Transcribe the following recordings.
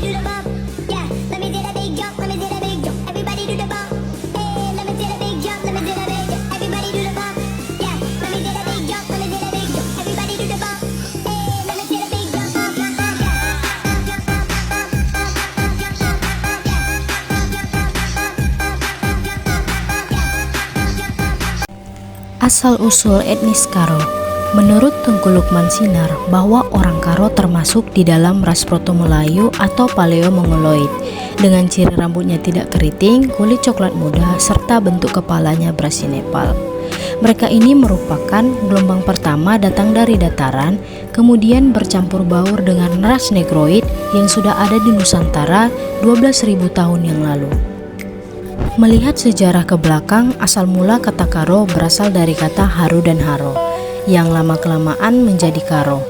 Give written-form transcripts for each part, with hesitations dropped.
do the bump. Yeah, let me do the big jump. Let me do the big jump. Everybody do the bump. Hey, let me do the big jump. Let me do the big jump. Everybody do the bump. Yeah, let me do the big jump. Let me do the big jump. Everybody do the bump. Hey, let me do the big jump. Asal-usul etnis Karo. Menurut Tengku Lukman Sinar, bahwa orang Karo termasuk di dalam ras Proto-Melayu atau Paleo-Mongoloid, dengan ciri rambutnya tidak keriting, kulit coklat muda, serta bentuk kepalanya berasi Nepal. Mereka ini merupakan gelombang pertama datang dari dataran, kemudian bercampur baur dengan ras Negroid yang sudah ada di Nusantara 12.000 tahun yang lalu. Melihat sejarah ke belakang, asal mula kata Karo berasal dari kata Haru dan Haro, yang lama-kelamaan menjadi Karo.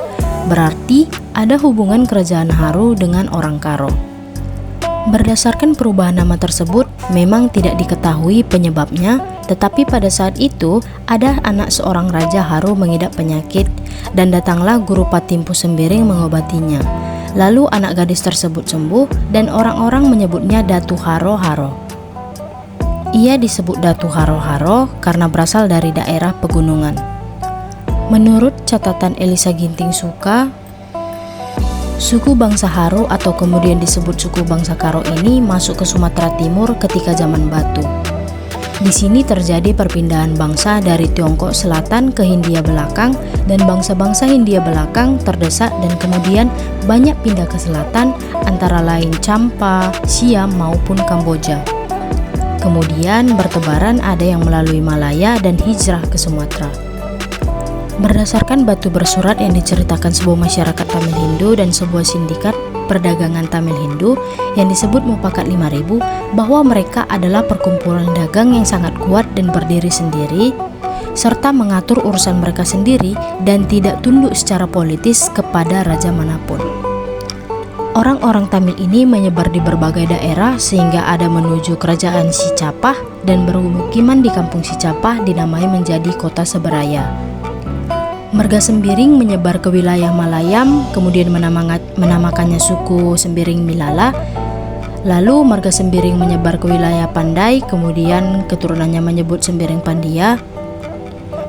Berarti ada hubungan kerajaan Haru dengan orang Karo. Berdasarkan perubahan nama tersebut, memang tidak diketahui penyebabnya, tetapi pada saat itu ada anak seorang raja Haru mengidap penyakit, dan datanglah guru Patimpu Sembiring mengobatinya. Lalu anak gadis tersebut sembuh, dan orang-orang menyebutnya Datu Haro-Haro. Ia disebut Datu Haro-Haro karena berasal dari daerah pegunungan. Menurut catatan Elisa Ginting Suka, suku bangsa Haro atau kemudian disebut suku bangsa Karo ini masuk ke Sumatera Timur ketika zaman Batu. Di sini terjadi perpindahan bangsa dari Tiongkok Selatan ke Hindia Belakang, dan bangsa-bangsa Hindia Belakang terdesak dan kemudian banyak pindah ke selatan, antara lain Champa, Siam maupun Kamboja. Kemudian bertebaran ada yang melalui Malaya dan hijrah ke Sumatera. Berdasarkan batu bersurat yang diceritakan sebuah masyarakat Tamil Hindu dan sebuah sindikat perdagangan Tamil Hindu yang disebut Mupakat 5000, bahwa mereka adalah perkumpulan dagang yang sangat kuat dan berdiri sendiri, serta mengatur urusan mereka sendiri dan tidak tunduk secara politis kepada raja manapun. Orang-orang Tamil ini menyebar di berbagai daerah sehingga ada menuju kerajaan Sicapah dan bermukiman di kampung Sicapah dinamai menjadi kota Seberaya. Marga Sembiring menyebar ke wilayah Malayam, kemudian menamakannya suku Sembiring Milala. Lalu Marga Sembiring menyebar ke wilayah Pandai, kemudian keturunannya menyebut Sembiring Pandia.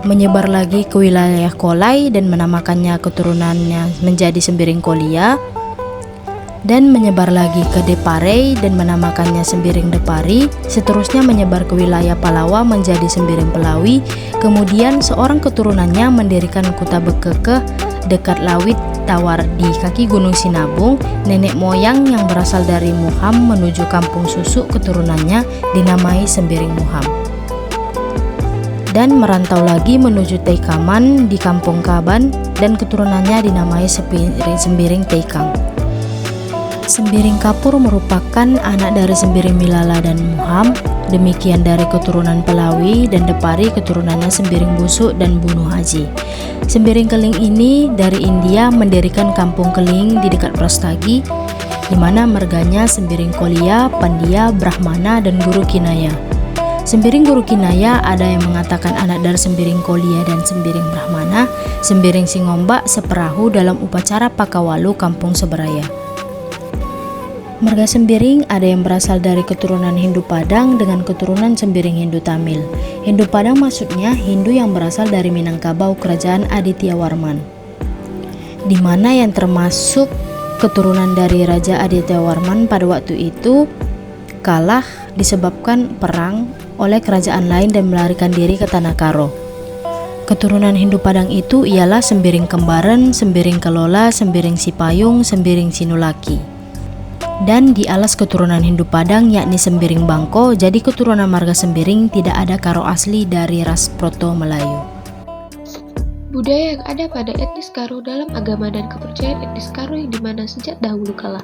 Menyebar lagi ke wilayah Kolai dan menamakannya keturunannya menjadi Sembiring Kolia. Dan menyebar lagi ke Depare dan menamakannya Sembiring Depari. Seterusnya menyebar ke wilayah Palawa menjadi Sembiring Pelawi. Kemudian seorang keturunannya mendirikan Kuta Bekeke dekat Lawit Tawar di kaki Gunung Sinabung. Nenek moyang yang berasal dari Muham menuju Kampung Susuk, keturunannya dinamai Sembiring Muham. Dan merantau lagi menuju Teikaman di Kampung Kaban dan keturunannya dinamai Sembiring Teikang. Sembiring Kapur merupakan anak dari Sembiring Milala dan Muham, demikian dari keturunan Pelawi dan Depari keturunannya Sembiring Busuk dan Bunuh Haji. Sembiring Keling ini dari India mendirikan kampung Keling di dekat Prastagi, di mana marganya Sembiring Kolia, Pandia, Brahmana, dan Guru Kinaya. Sembiring Guru Kinaya ada yang mengatakan anak dari Sembiring Kolia dan Sembiring Brahmana. Sembiring Singombak seperahu dalam upacara Pakawalu Kampung Seberaya. Marga Sembiring ada yang berasal dari keturunan Hindu Padang dengan keturunan Sembiring Hindu Tamil. Hindu Padang maksudnya Hindu yang berasal dari Minangkabau kerajaan Aditya Warman, di mana yang termasuk keturunan dari Raja Aditya Warman pada waktu itu kalah disebabkan perang oleh kerajaan lain dan melarikan diri ke Tanah Karo. Keturunan Hindu Padang itu ialah Sembiring Kembaran, Sembiring Kelola, Sembiring Sipayung, Sembiring Sinulaki. Dan di alas keturunan Hindu Padang yakni Sembiring Bangko, jadi keturunan marga Sembiring tidak ada Karo asli dari ras Proto-Melayu. Budaya yang ada pada etnis Karo dalam agama dan kepercayaan etnis Karo yang dimana sejak dahulu kala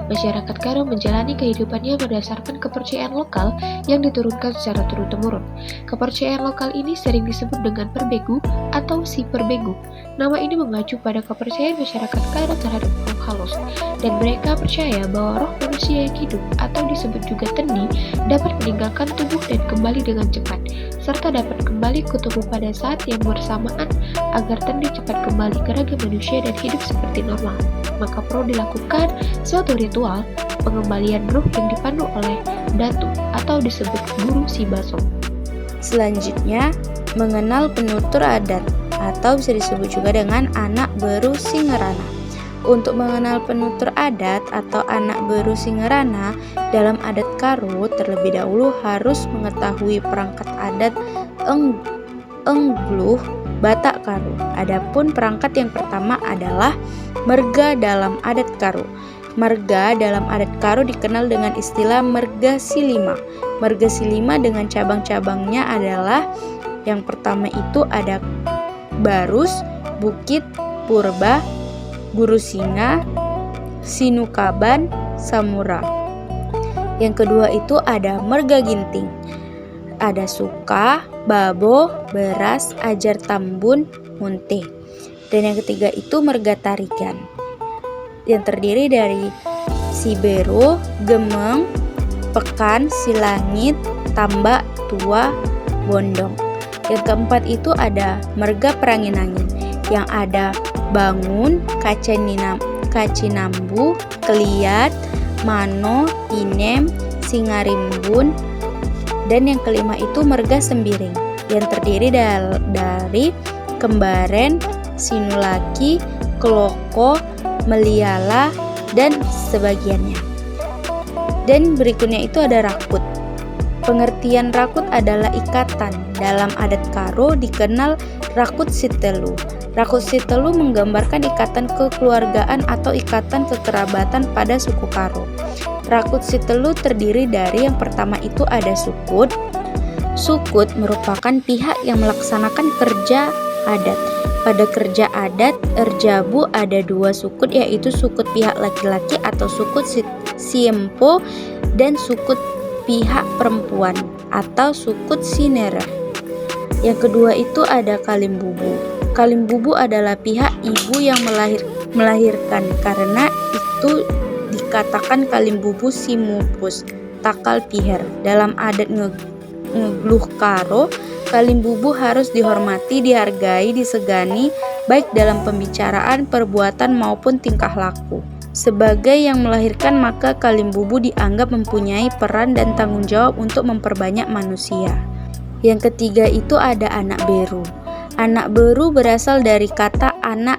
masyarakat Karo menjalani kehidupannya berdasarkan kepercayaan lokal yang diturunkan secara turun-temurun. Kepercayaan lokal ini sering disebut dengan perbegu atau si perbegu. Nama ini mengacu pada kepercayaan masyarakat Karo terhadap makhluk halus, dan mereka percaya bahwa roh manusia yang hidup atau disebut juga tendi dapat meninggalkan tubuh dan kembali dengan cepat, serta dapat kembali ke tubuh pada saat yang bersamaan agar tendi cepat kembali ke raga manusia dan hidup seperti normal. Maka perlu dilakukan suatu ritual pengembalian ruh yang dipandu oleh datu atau disebut guru Sibaso. Selanjutnya, mengenal penutur adat atau bisa disebut juga dengan anak beru Singerana. Untuk mengenal penutur adat atau anak beru Singerana dalam adat Karo, terlebih dahulu harus mengetahui perangkat adat Enggluh Batak Karo. Adapun perangkat yang pertama adalah merga dalam adat Karo. Marga dalam adat Karo dikenal dengan istilah merga silima. Merga silima dengan cabang-cabangnya adalah yang pertama itu ada Barus, Bukit, Purba, Gurusinga, Sinukaban, Samura. Yang kedua itu ada merga ginting. Ada Suka, Babo, Beras, Ajar Tambun, Munte. Dan yang ketiga itu merga tarigan, yang terdiri dari Sibero, Gemeng, Pekan, Silangit, Tambak, Tua, Bondong. Yang keempat itu ada merga perangin-angin, yang ada Bangun, Kacinambu, Keliat, Mano, Inem, Singarimbun. Dan yang kelima itu merga sembiring, yang terdiri dari Kembaren, Sinulaki, Keloko, Meliala, dan sebagiannya. Dan berikutnya itu ada rakut. Pengertian rakut adalah ikatan. Dalam adat Karo dikenal rakut sitelu. Rakut sitelu menggambarkan ikatan kekeluargaan atau ikatan kekerabatan pada suku Karo. Rakut sitelu terdiri dari yang pertama itu ada sukut. Sukut merupakan pihak yang melaksanakan kerja adat. Pada kerja adat Erjabu ada dua sukut, yaitu sukut pihak laki-laki atau sukut siempo dan sukut pihak perempuan atau sukut sinere. Yang kedua itu ada kalimbubu. Kalimbubu adalah pihak ibu yang melahirkan, karena itu dikatakan kalimbubu simupus takal piher. Dalam adat Ngegluh Karo, kalimbubu harus dihormati, dihargai, disegani, baik dalam pembicaraan, perbuatan maupun tingkah laku. Sebagai yang melahirkan, maka kalimbubu dianggap mempunyai peran dan tanggung jawab untuk memperbanyak manusia. Yang ketiga itu ada anak beru. Anak beru berasal dari kata anak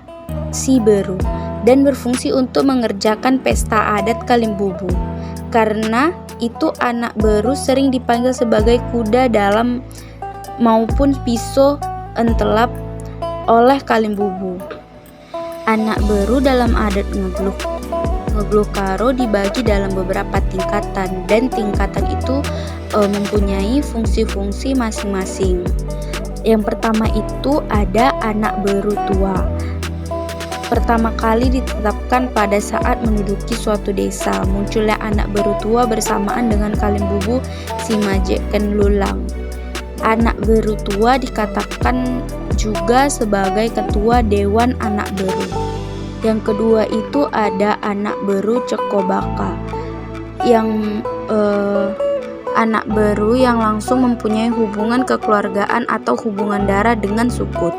si beru dan berfungsi untuk mengerjakan pesta adat kalimbubu. Karena itu anak beru sering dipanggil sebagai kuda dalam maupun pisau entelap oleh kalimbubu. Anak beru dalam adat Ngegluh Karo dibagi dalam beberapa tingkatan, dan tingkatan itu mempunyai fungsi-fungsi masing-masing. Yang pertama itu ada anak beru tua. Pertama kali ditetapkan pada saat menduduki suatu desa. Munculnya anak beru tua bersamaan dengan kalimbubu Simajeken Lulang. Anak beru tua dikatakan juga sebagai ketua Dewan Anak Beru. Yang kedua itu ada anak beru Cekobaka, yang anak beru yang langsung mempunyai hubungan kekeluargaan atau hubungan darah dengan sukut.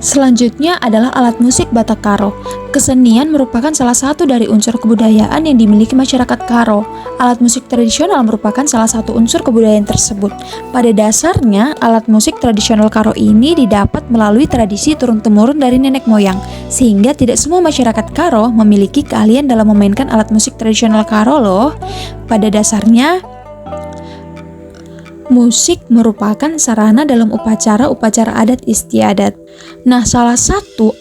Selanjutnya adalah alat musik Batak Karo. Kesenian merupakan salah satu dari unsur kebudayaan yang dimiliki masyarakat Karo. Alat musik tradisional merupakan salah satu unsur kebudayaan tersebut. Pada dasarnya, alat musik tradisional Karo ini didapat melalui tradisi turun-temurun dari nenek moyang, sehingga tidak semua masyarakat Karo memiliki keahlian dalam memainkan alat musik tradisional Karo loh. Pada dasarnya, musik merupakan sarana dalam upacara-upacara adat istiadat. Nah, salah satu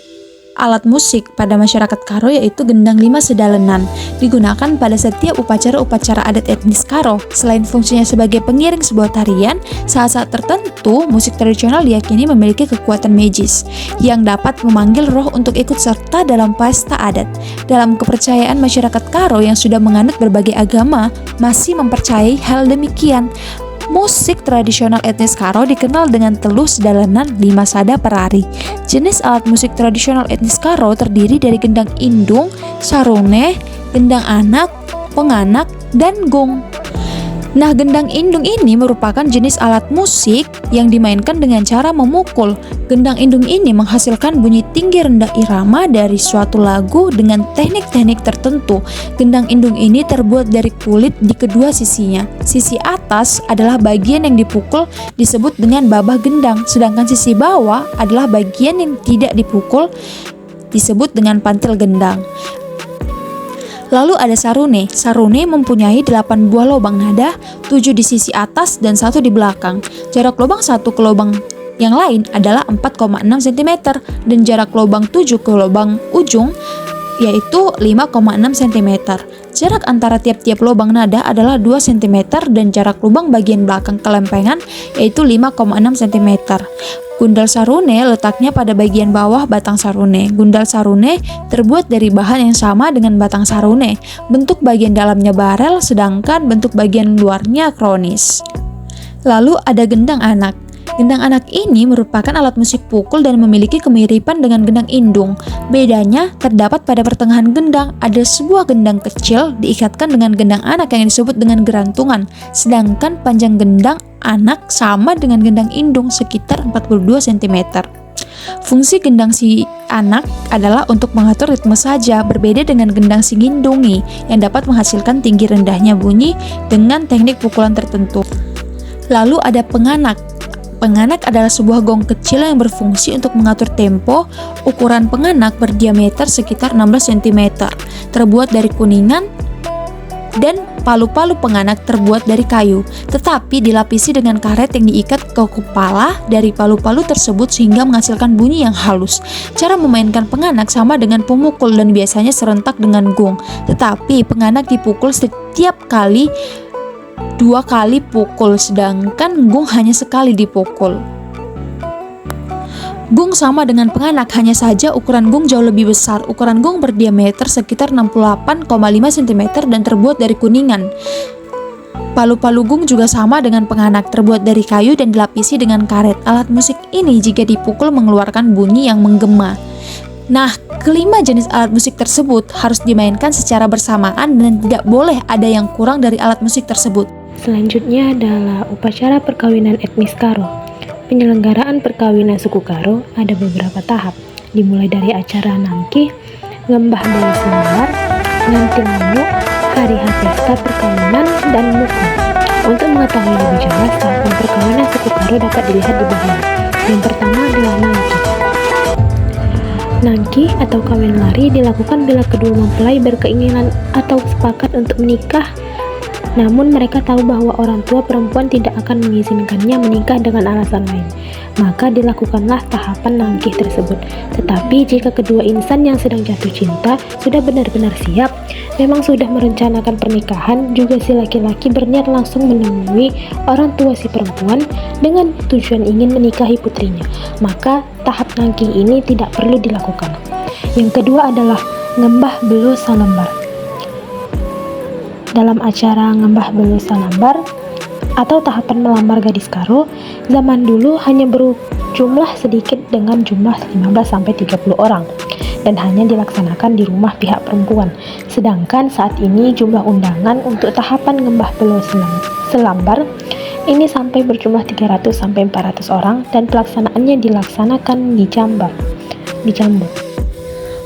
alat musik pada masyarakat Karo yaitu gendang lima sedalenan, digunakan pada setiap upacara-upacara adat etnis Karo. Selain fungsinya sebagai pengiring sebuah tarian, saat-saat tertentu musik tradisional diyakini memiliki kekuatan magis yang dapat memanggil roh untuk ikut serta dalam pesta adat. Dalam kepercayaan masyarakat Karo yang sudah menganut berbagai agama, masih mempercayai hal demikian. Musik tradisional etnis Karo dikenal dengan teluh sedalenan 5 sada per hari. Jenis alat musik tradisional etnis Karo terdiri dari gendang indung, sarune, gendang anak, penganak, dan gong. Nah, gendang indung ini merupakan jenis alat musik yang dimainkan dengan cara memukul. Gendang indung ini menghasilkan bunyi tinggi rendah irama dari suatu lagu dengan teknik-teknik tertentu. Gendang indung ini terbuat dari kulit di kedua sisinya. Sisi atas adalah bagian yang dipukul disebut dengan babah gendang, sedangkan sisi bawah adalah bagian yang tidak dipukul disebut dengan pantil gendang. Lalu ada sarune. Sarune mempunyai 8 buah lubang nada, 7 di sisi atas dan 1 di belakang. Jarak lubang satu ke lubang yang lain adalah 4,6 cm dan jarak lubang 7 ke lubang ujung yaitu 5,6 cm. Jarak antara tiap-tiap lubang nada adalah 2 cm dan jarak lubang bagian belakang kelempengan yaitu 5,6 cm. Gundal sarune letaknya pada bagian bawah batang sarune. Gundal sarune terbuat dari bahan yang sama dengan batang sarune. Bentuk bagian dalamnya barel, sedangkan bentuk bagian luarnya kronis. Lalu ada gendang anak. Gendang anak ini merupakan alat musik pukul dan memiliki kemiripan dengan gendang indung. Bedanya terdapat pada pertengahan gendang ada sebuah gendang kecil diikatkan dengan gendang anak yang disebut dengan gerantungan, sedangkan panjang gendang anak sama dengan gendang indung sekitar 42 cm. Fungsi gendang si anak adalah untuk mengatur ritme saja, berbeda dengan gendang si ngindungi yang dapat menghasilkan tinggi rendahnya bunyi dengan teknik pukulan tertentu. Lalu ada penganak. Penganak adalah sebuah gong kecil yang berfungsi untuk mengatur tempo. Ukuran penganak berdiameter sekitar 16 cm, terbuat dari kuningan dan palu-palu penganak terbuat dari kayu, tetapi dilapisi dengan karet yang diikat ke kepala dari palu-palu tersebut sehingga menghasilkan bunyi yang halus. Cara memainkan penganak sama dengan pemukul dan biasanya serentak dengan gong, tetapi penganak dipukul setiap kali 2 kali pukul, sedangkan gong hanya sekali dipukul. Gong sama dengan penganak, hanya saja ukuran gong jauh lebih besar. Ukuran gong berdiameter sekitar 68,5 cm dan terbuat dari kuningan. Palu-palu gong juga sama dengan penganak, terbuat dari kayu dan dilapisi dengan karet. Alat musik ini jika dipukul mengeluarkan bunyi yang menggema. Nah, kelima jenis alat musik tersebut harus dimainkan secara bersamaan dan tidak boleh ada yang kurang dari alat musik tersebut. Selanjutnya adalah upacara perkawinan etnis Karo. Penyelenggaraan perkawinan suku Karo ada beberapa tahap, dimulai dari acara nangki, ngembah bala selembar, nganti manu, hari pesta perkawinan, dan muku. Untuk mengetahui lebih jelas tahapan perkawinan suku Karo dapat dilihat di bawah. Yang pertama adalah nangki. Nangki atau kawin lari dilakukan bila kedua mempelai berkeinginan atau sepakat untuk menikah, namun mereka tahu bahwa orang tua perempuan tidak akan mengizinkannya menikah dengan alasan lain. Maka dilakukanlah tahapan nangkih tersebut. Tetapi jika kedua insan yang sedang jatuh cinta sudah benar-benar siap, memang sudah merencanakan pernikahan, juga si laki-laki berniat langsung menemui orang tua si perempuan dengan tujuan ingin menikahi putrinya, maka tahap nangkih ini tidak perlu dilakukan. Yang kedua adalah ngembah belo salambar. Dalam acara ngembah belo salambar atau tahapan melamar gadis Karo, zaman dulu hanya berjumlah sedikit dengan jumlah 15-30 orang dan hanya dilaksanakan di rumah pihak perempuan. Sedangkan saat ini jumlah undangan untuk tahapan ngembah belo selambar ini sampai berjumlah 300-400 orang dan pelaksanaannya dilaksanakan di Jamber.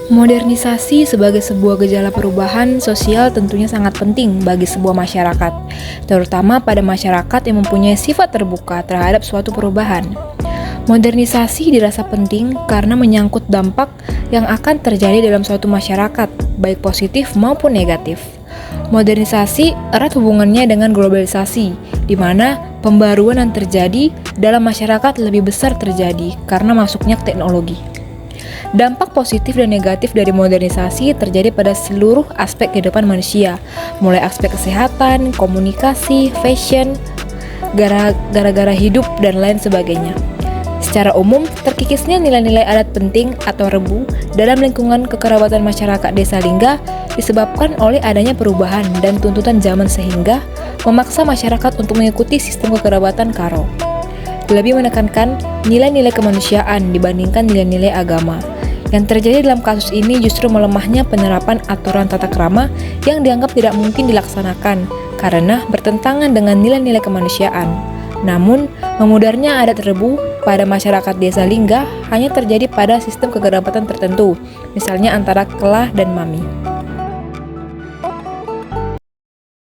Modernisasi sebagai sebuah gejala perubahan sosial tentunya sangat penting bagi sebuah masyarakat, terutama pada masyarakat yang mempunyai sifat terbuka terhadap suatu perubahan. Modernisasi dirasa penting karena menyangkut dampak yang akan terjadi dalam suatu masyarakat, baik positif maupun negatif. Modernisasi erat hubungannya dengan globalisasi, di mana pembaruan yang terjadi dalam masyarakat lebih besar terjadi karena masuknya teknologi. Dampak positif dan negatif dari modernisasi terjadi pada seluruh aspek kehidupan manusia, mulai aspek kesehatan, komunikasi, fashion, gara-gara hidup, dan lain sebagainya. Secara umum, terkikisnya nilai-nilai adat penting atau rebu dalam lingkungan kekerabatan masyarakat desa Lingga disebabkan oleh adanya perubahan dan tuntutan zaman sehingga memaksa masyarakat untuk mengikuti sistem kekerabatan Karo. Lebih menekankan nilai-nilai kemanusiaan dibandingkan nilai-nilai agama. Yang terjadi dalam kasus ini justru melemahnya penerapan aturan tata krama yang dianggap tidak mungkin dilaksanakan karena bertentangan dengan nilai-nilai kemanusiaan. Namun, memudarnya adat rebu pada masyarakat desa Lingga hanya terjadi pada sistem kekerabatan tertentu, misalnya antara Kelah dan Mami.